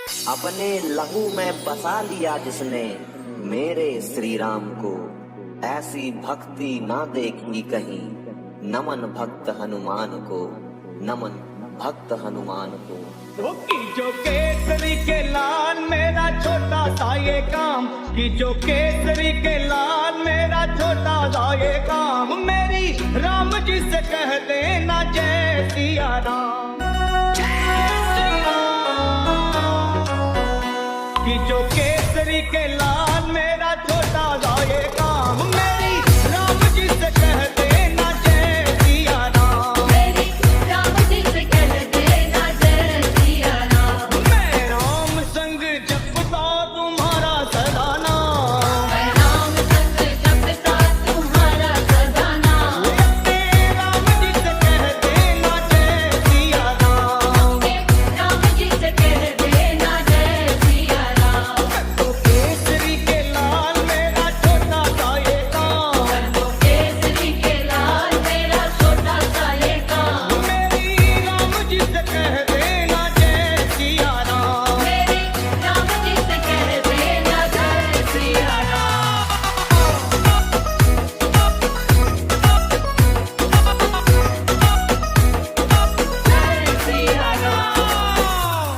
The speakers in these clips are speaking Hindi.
अपने लहू में बसा लिया जिसने मेरे श्री राम को, ऐसी भक्ति ना देखी कहीं। नमन भक्त हनुमान को, नमन भक्त हनुमान को। जो केसरी के लाल मेरा छोटा सा ये काम, कि जो केसरी के लाल मेरा छोटा सा ये काम, मेरी राम जी से कह देना जय सिया राम। कि जो केसरी के लाल मेरा छोटा सा ये काम, मेरी राम जी से कह देना जय सिया राम। मेरी राम जी से कह देना जय सिया राम। मैं राम संग जपता तुम्हारा सदा नाम, मैं राम संग जपता तुम्हारा सदा नाम। अपने राम जी से कह देना जय सिया राम। राम जी से कह देना जय सिया राम। तो केसरी के लाल मेरा छोटा सा ये काम, तो केसरी के लाल मेरा छोटा सा ये काम, मेरी राम जी से कह देना जय सिया राम। मेरी राम जी से कह देना जय सिया राम। जय सिया राम।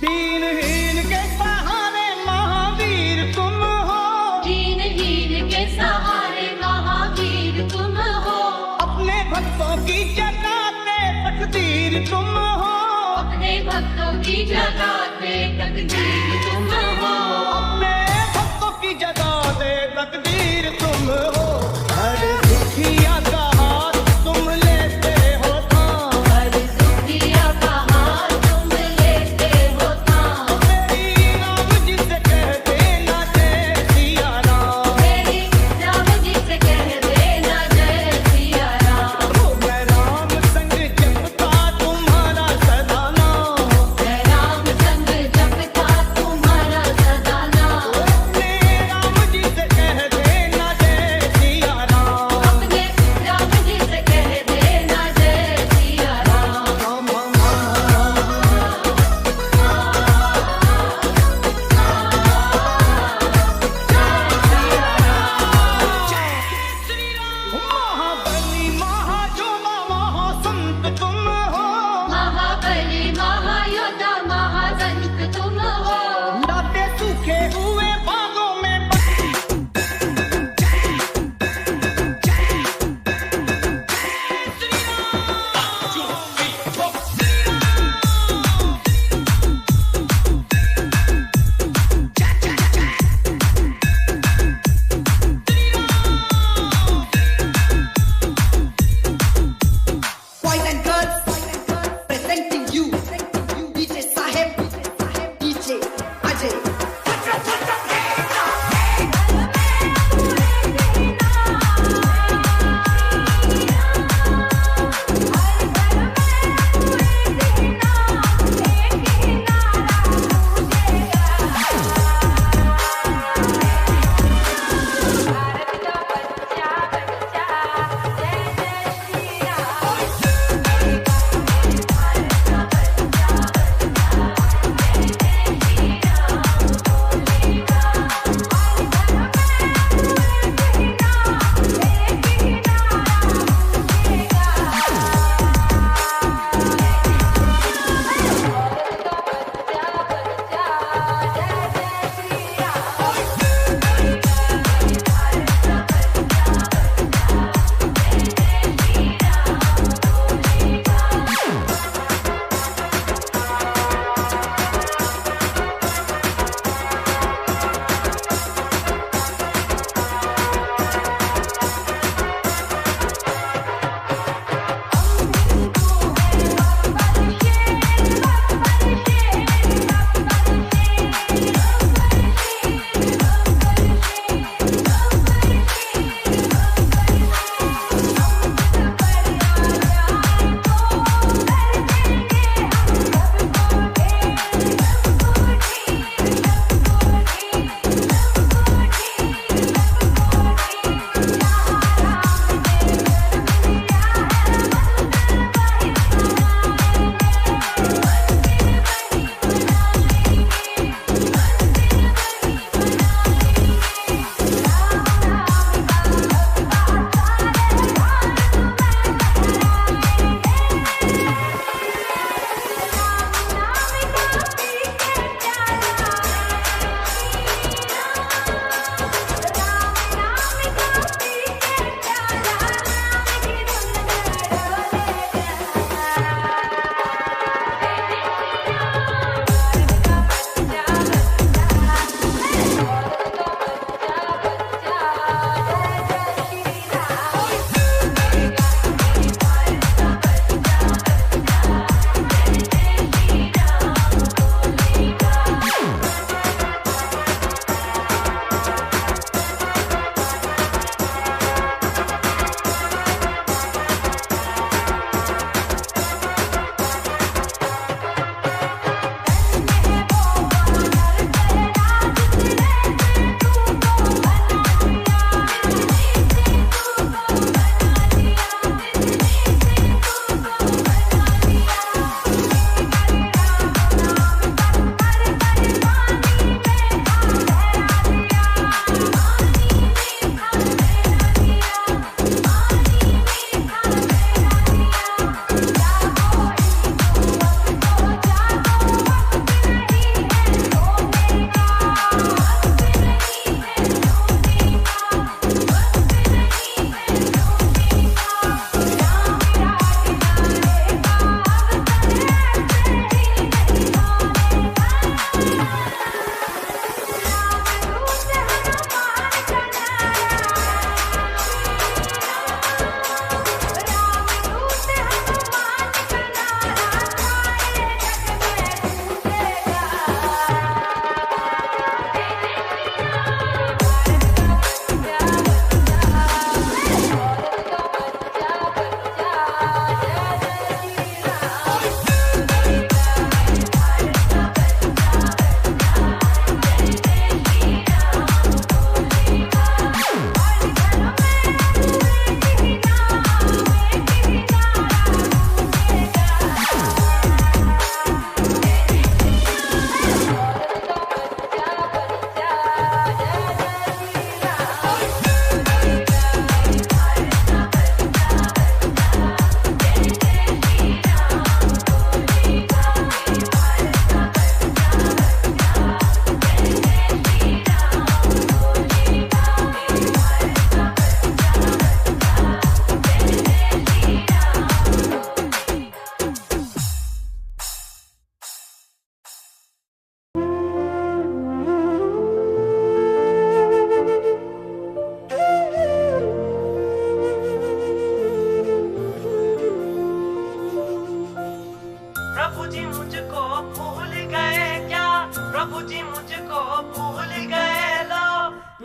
दीनहीन के सहारे महावीर तुम हो, दीनहीन के सहारे महावीर तुम हो। अपने भक्तों की जगाते तकदीर तुम हो। अपने भक्तों की जगाते तकदीर तुम हो। अपने भक्तों की जगाते तकदीर तुम हो। हर दुखिया का हाथ तुम लेते हो थाम, हर दुखिया का हाथ तुम लेते हो थाम। मेरी राम जी से कह देना जय सिया राम। मेरी राम जी से कह देना जय सिया राम। मैं राम संग जपता तुम्हारा सदा नाम, मैं राम संग जपता तुम्हारा सदा नाम। अपने राम जी से कह देना जय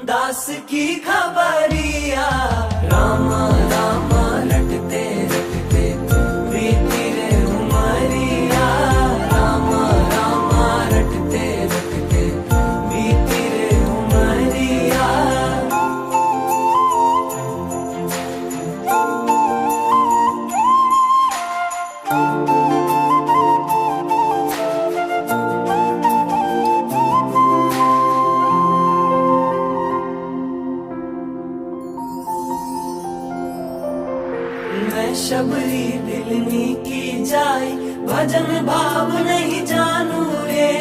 दास की खबरिया। रामा रामा रटते रटते बीती रे उमरिया। रामा रामा रटते रटते बीती रे उमरिया। मैं शबरी दिलनी की जाय, भजन भाव नहीं जानू रे।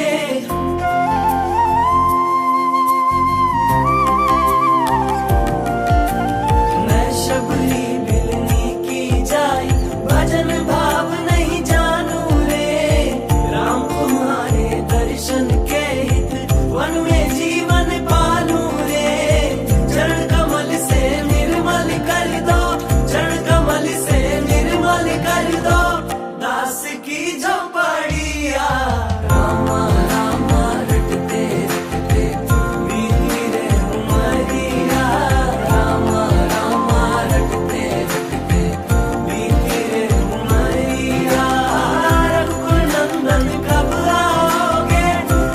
मैं शबरी दिलनी की जाय, भजन भाव नहीं जानू रे। राम तुम्हारे दर्शन के हित वन में जीवन पालू रे। चरण कमल से निर्मल कर दो, चरण कमल से निर्मल कर दो दास की झोपड़िया। रामा रामा रटते रटते बीती रे उमरिया। रामा रामा रटते रटते बीती रे उमरिया। रघुकुल नंदन कब आओगे,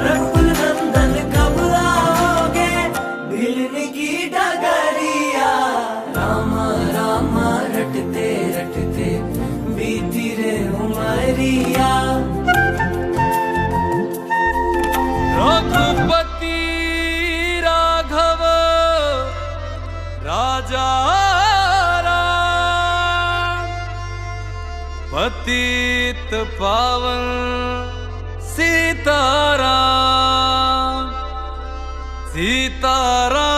रघुकुल नंदन कब आओगे, भिलन की डगरिया। रामा रामा रटते रटते बीती रे उमरिया। रघुपति राघव राजा राम, पतित पावन सीताराम। सीताराम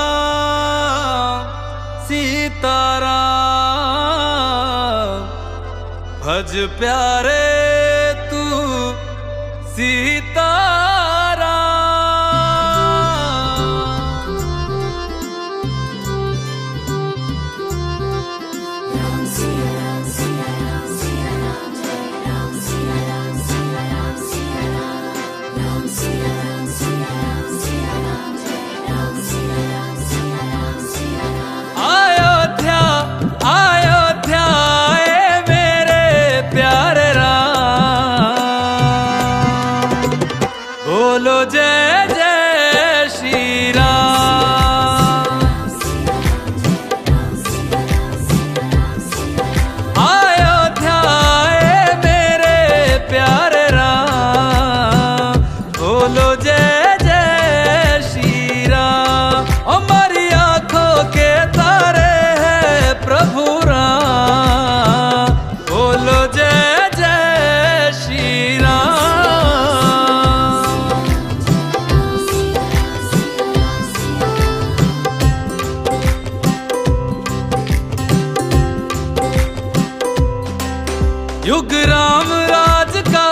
सीताराम, भज प्यारे तू सीताराम। अयोध्या अयोध्या आए मेरे प्यारे राम, बोलो जय जय श्री राम। अयोध्या आए मेरे प्यारे राम, बोलो जय जय श्री राम। हमारी आंखों के तारे हैं प्रभु राम, बोलो जय जय श्री राम। युग राम राज का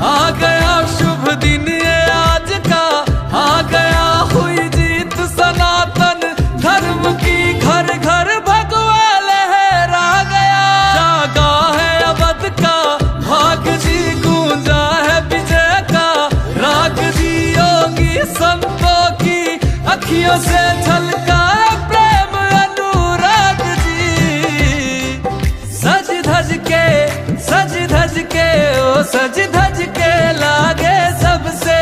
आ गया शुभ दिन ये आज का। आ गया हुई जीत सनातन धर्म की, घर घर भगवा लहरा गया। जागा है अवध का भाग जी, गूंजा है विजय का राग जी। योगी संतों की अखियों से झलका प्रेम अनुराग जी। सज धज के ओ सज धज के लागे सबसे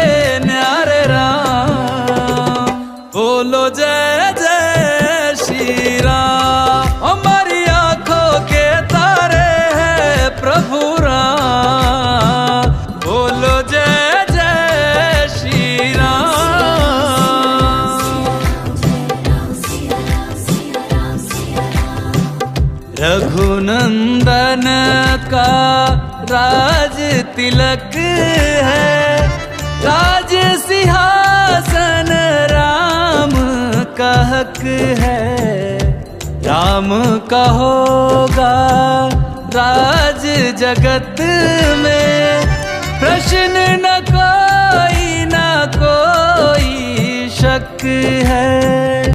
न्यारे राम, बोलो जय जय श्री राम। हमारी आंखों के तारे हैं प्रभु राम, बोलो जय जय श्री राम। रघुनंदन का राज तिलक है, राज सिंहासन राम का हक है। राम का होगा राज जगत में, प्रश्न न कोई शक है।